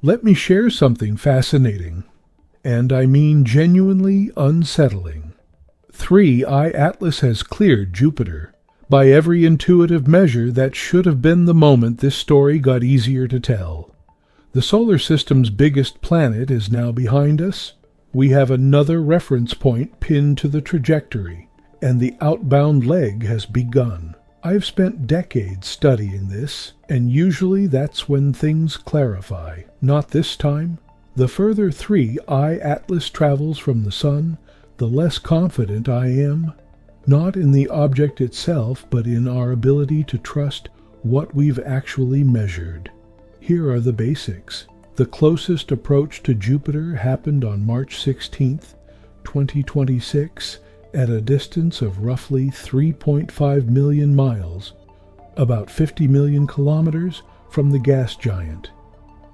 Let me share something fascinating, and I mean genuinely unsettling. 3I Atlas has cleared Jupiter. By every intuitive measure, that should have been the moment this story got easier to tell. The solar system's biggest planet is now behind us. We have another reference point pinned to the trajectory, and the outbound leg has begun. I've spent decades studying this, and usually that's when things clarify. Not this time. The further 3I Atlas travels from the Sun, the less confident I am, not in the object itself, but in our ability to trust what we've actually measured. Here are the basics. The closest approach to Jupiter happened on March 16, 2026, at a distance of roughly 3.5 million miles, about 50 million kilometers from the gas giant.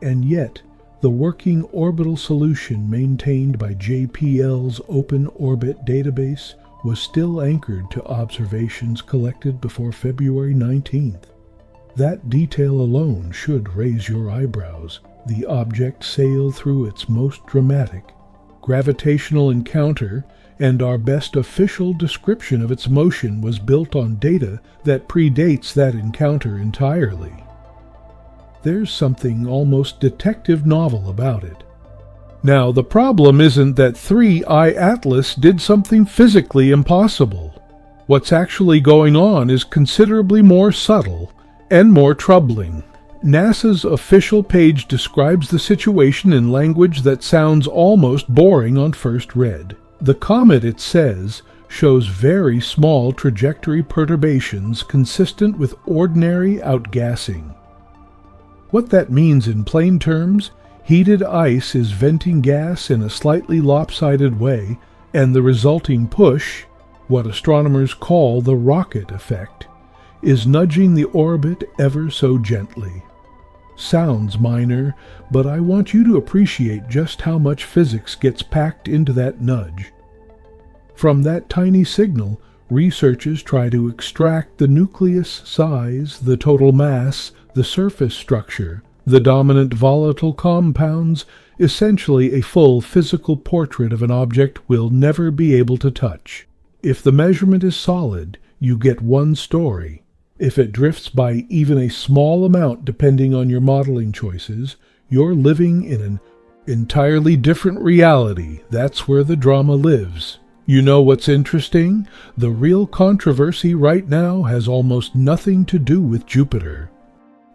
And yet, the working orbital solution maintained by JPL's Open Orbit database was still anchored to observations collected before February 19th. That detail alone should raise your eyebrows. The object sailed through its most dramatic gravitational encounter, and our best official description of its motion was built on data that predates that encounter entirely. There's something almost detective novel about it. Now, the problem isn't that 3I Atlas did something physically impossible. What's actually going on is considerably more subtle and more troubling. NASA's official page describes the situation in language that sounds almost boring on first read. The comet, it says, shows very small trajectory perturbations consistent with ordinary outgassing. What that means in plain terms, heated ice is venting gas in a slightly lopsided way, and the resulting push, what astronomers call the rocket effect, is nudging the orbit ever so gently. Sounds minor, but I want you to appreciate just how much physics gets packed into that nudge. From that tiny signal, researchers try to extract the nucleus size, the total mass, the surface structure, the dominant volatile compounds, essentially a full physical portrait of an object we'll never be able to touch. If the measurement is solid, you get one story. If it drifts by even a small amount depending on your modeling choices, you're living in an entirely different reality. That's where the drama lives. You know what's interesting? The real controversy right now has almost nothing to do with Jupiter.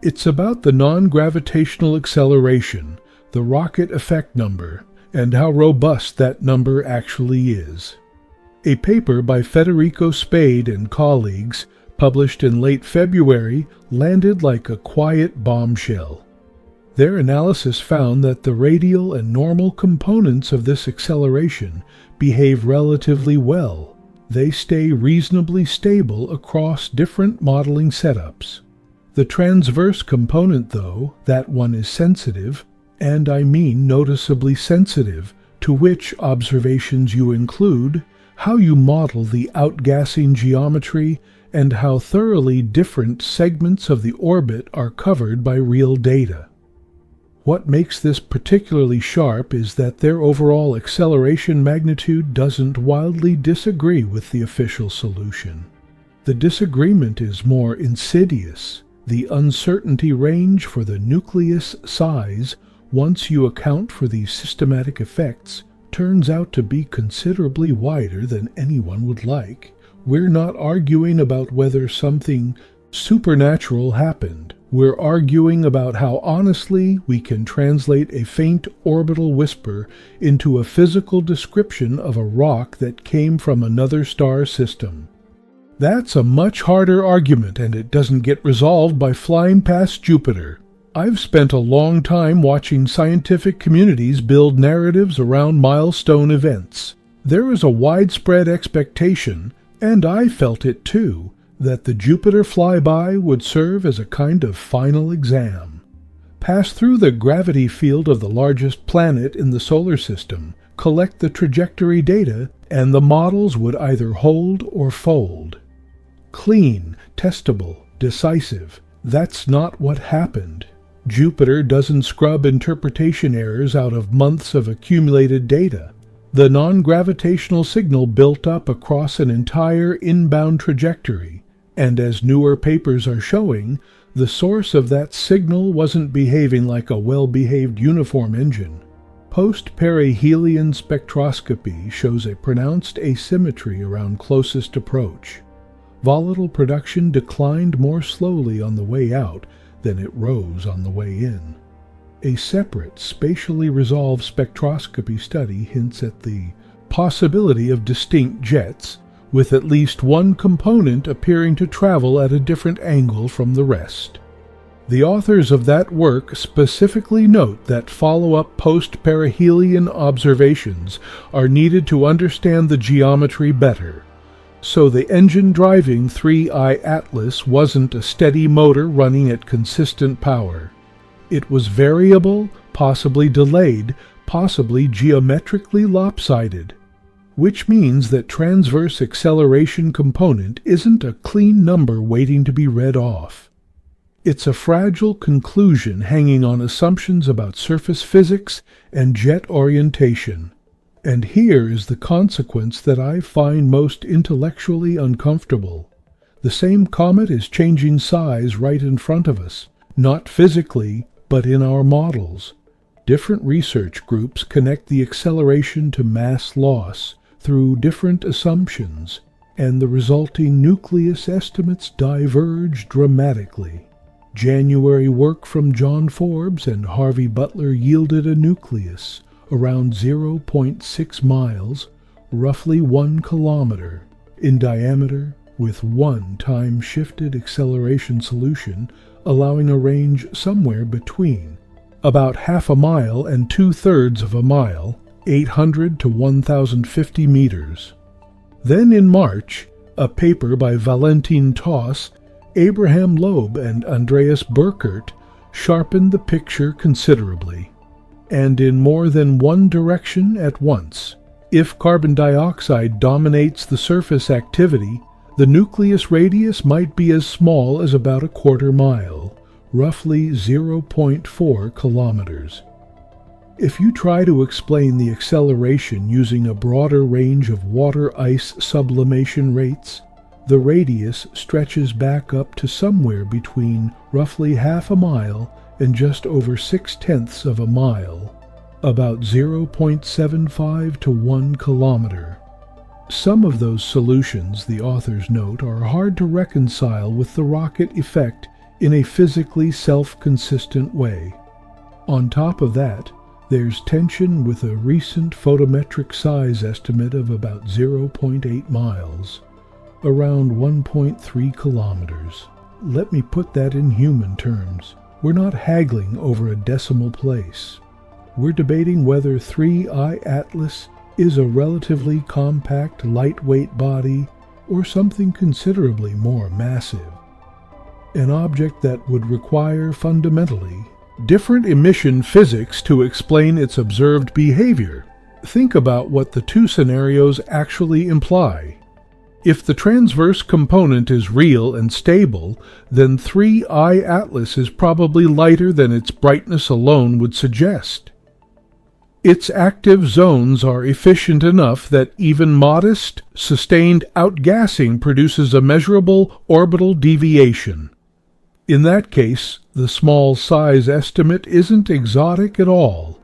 It's about the non-gravitational acceleration, the rocket effect number, and how robust that number actually is. A paper by Federico Spade and colleagues, published in late February, landed like a quiet bombshell. Their analysis found that the radial and normal components of this acceleration behave relatively well. They stay reasonably stable across different modeling setups. The transverse component, though, that one is sensitive, and I mean noticeably sensitive, to which observations you include, how you model the outgassing geometry, and how thoroughly different segments of the orbit are covered by real data. What makes this particularly sharp is that their overall acceleration magnitude doesn't wildly disagree with the official solution. The disagreement is more insidious. The uncertainty range for the nucleus size, once you account for these systematic effects, turns out to be considerably wider than anyone would like. We're not arguing about whether something supernatural happened. We're arguing about how honestly we can translate a faint orbital whisper into a physical description of a rock that came from another star system. That's a much harder argument, and it doesn't get resolved by flying past Jupiter. I've spent a long time watching scientific communities build narratives around milestone events. There is a widespread expectation, and I felt it too, that the Jupiter flyby would serve as a kind of final exam. Pass through the gravity field of the largest planet in the solar system, collect the trajectory data, and the models would either hold or fold. Clean, testable, decisive. That's not what happened. Jupiter doesn't scrub interpretation errors out of months of accumulated data. The non-gravitational signal built up across an entire inbound trajectory, and as newer papers are showing, the source of that signal wasn't behaving like a well-behaved uniform engine. Post-perihelion spectroscopy shows a pronounced asymmetry around closest approach. Volatile production declined more slowly on the way out than it rose on the way in. A separate, spatially resolved spectroscopy study hints at the possibility of distinct jets, with at least one component appearing to travel at a different angle from the rest. The authors of that work specifically note that follow-up post-perihelion observations are needed to understand the geometry better. So the engine driving 3I Atlas wasn't a steady motor running at consistent power. It was variable, possibly delayed, possibly geometrically lopsided, which means that transverse acceleration component isn't a clean number waiting to be read off. It's a fragile conclusion hanging on assumptions about surface physics and jet orientation. And here is the consequence that I find most intellectually uncomfortable. The same comet is changing size right in front of us, not physically, but in our models. Different research groups connect the acceleration to mass loss through different assumptions, and the resulting nucleus estimates diverge dramatically. January work from John Forbes and Harvey Butler yielded a nucleus around 0.6 miles, roughly 1 kilometer, in diameter, with one time-shifted acceleration solution allowing a range somewhere between about half a mile and 2/3 of a mile, 800 to 1,050 meters. Then in March, a paper by Valentin Toss, Abraham Loeb, and Andreas Burkert sharpened the picture considerably, and in more than one direction at once. If carbon dioxide dominates the surface activity, the nucleus radius might be as small as about a quarter mile, roughly 0.4 kilometers. If you try to explain the acceleration using a broader range of water-ice sublimation rates, the radius stretches back up to somewhere between roughly half a mile and just over 0.6 of a mile, about 0.75 to 1 kilometer. Some of those solutions, the authors note, are hard to reconcile with the rocket effect in a physically self-consistent way. On top of that, there's tension with a recent photometric size estimate of about 0.8 miles, around 1.3 kilometers. Let me put that in human terms. We're not haggling over a decimal place. We're debating whether 3I Atlas is a relatively compact, lightweight body or something considerably more massive. An object that would require, fundamentally, different emission physics to explain its observed behavior. Think about what the two scenarios actually imply. If the transverse component is real and stable, then 3I Atlas is probably lighter than its brightness alone would suggest. Its active zones are efficient enough that even modest, sustained outgassing produces a measurable orbital deviation. In that case, the small size estimate isn't exotic at all.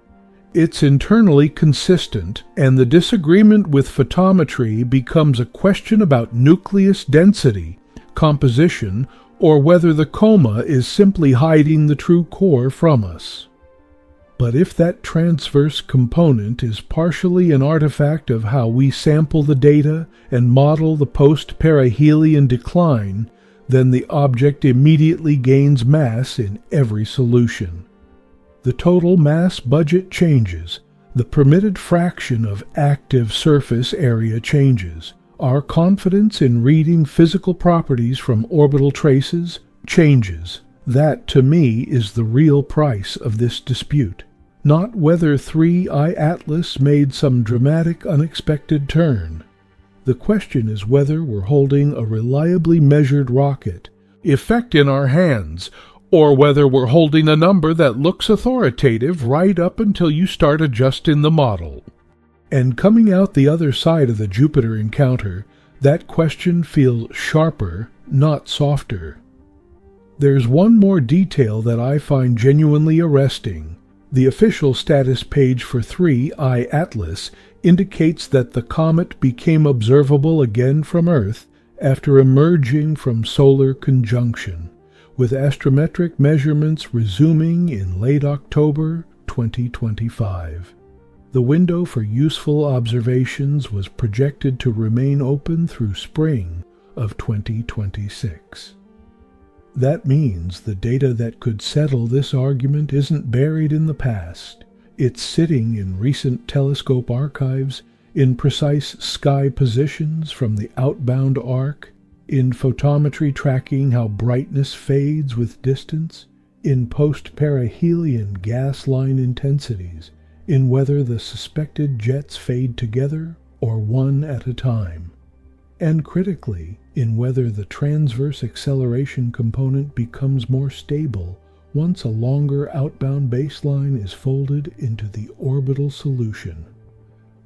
It's internally consistent, and the disagreement with photometry becomes a question about nucleus density, composition, or whether the coma is simply hiding the true core from us. But if that transverse component is partially an artifact of how we sample the data and model the post-perihelion decline, then the object immediately gains mass in every solution. The total mass budget changes, the permitted fraction of active surface area changes, our confidence in reading physical properties from orbital traces changes. That, to me, is the real price of this dispute. Not whether 3I Atlas made some dramatic unexpected turn. The question is whether we're holding a reliably measured rocket, effect in our hands, or whether we're holding a number that looks authoritative right up until you start adjusting the model. And coming out the other side of the Jupiter encounter, that question feels sharper, not softer. There's one more detail that I find genuinely arresting. The official status page for 3I Atlas indicates that the comet became observable again from Earth after emerging from solar conjunction, with astrometric measurements resuming in late October 2025. The window for useful observations was projected to remain open through spring of 2026. That means the data that could settle this argument isn't buried in the past. It's sitting in recent telescope archives, in precise sky positions from the outbound arc, in photometry tracking how brightness fades with distance, in post-perihelion gas line intensities, in whether the suspected jets fade together or one at a time, and critically, in whether the transverse acceleration component becomes more stable once a longer outbound baseline is folded into the orbital solution.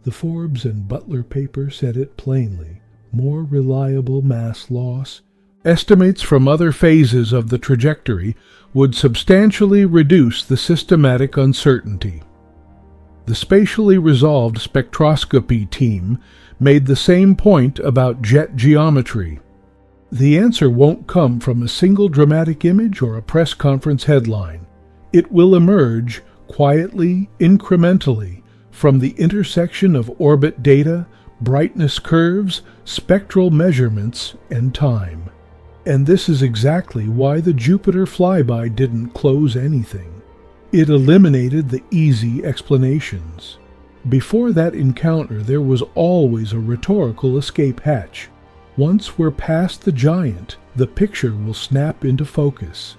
The Forbes and Butler paper said it plainly: more reliable mass loss. Estimates from other phases of the trajectory would substantially reduce the systematic uncertainty. The spatially resolved spectroscopy team made the same point about jet geometry. The answer won't come from a single dramatic image or a press conference headline. It will emerge quietly, incrementally, from the intersection of orbit data, brightness curves, spectral measurements, and time. And this is exactly why the Jupiter flyby didn't close anything. It eliminated the easy explanations. Before that encounter, there was always a rhetorical escape hatch. Once we're past the giant, the picture will snap into focus.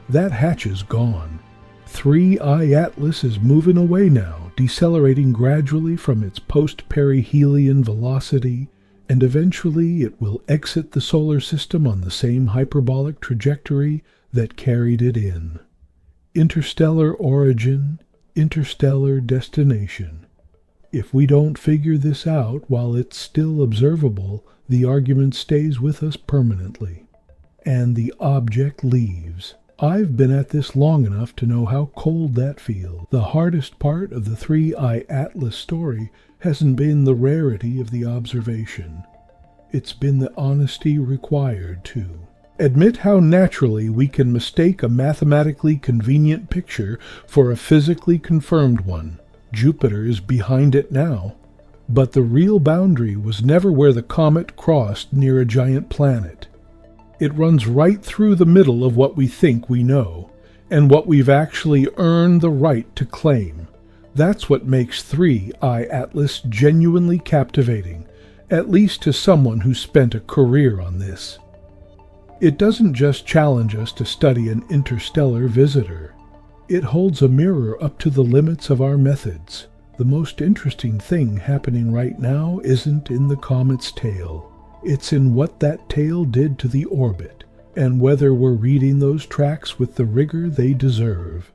That hatch is gone. 3I Atlas is moving away now, decelerating gradually from its post-perihelion velocity, and eventually it will exit the solar system on the same hyperbolic trajectory that carried it in. Interstellar origin, interstellar destination. If we don't figure this out while it's still observable, the argument stays with us permanently, and the object leaves. I've been at this long enough to know how cold that feels. The hardest part of the 3I Atlas story hasn't been the rarity of the observation. It's been the honesty required to admit how naturally we can mistake a mathematically convenient picture for a physically confirmed one. Jupiter is behind it now. But the real boundary was never where the comet crossed near a giant planet. It runs right through the middle of what we think we know, and what we've actually earned the right to claim. That's what makes 3I Atlas genuinely captivating, at least to someone who spent a career on this. It doesn't just challenge us to study an interstellar visitor. It holds a mirror up to the limits of our methods. The most interesting thing happening right now isn't in the comet's tail. It's in what that tail did to the orbit, and whether we're reading those tracks with the rigor they deserve.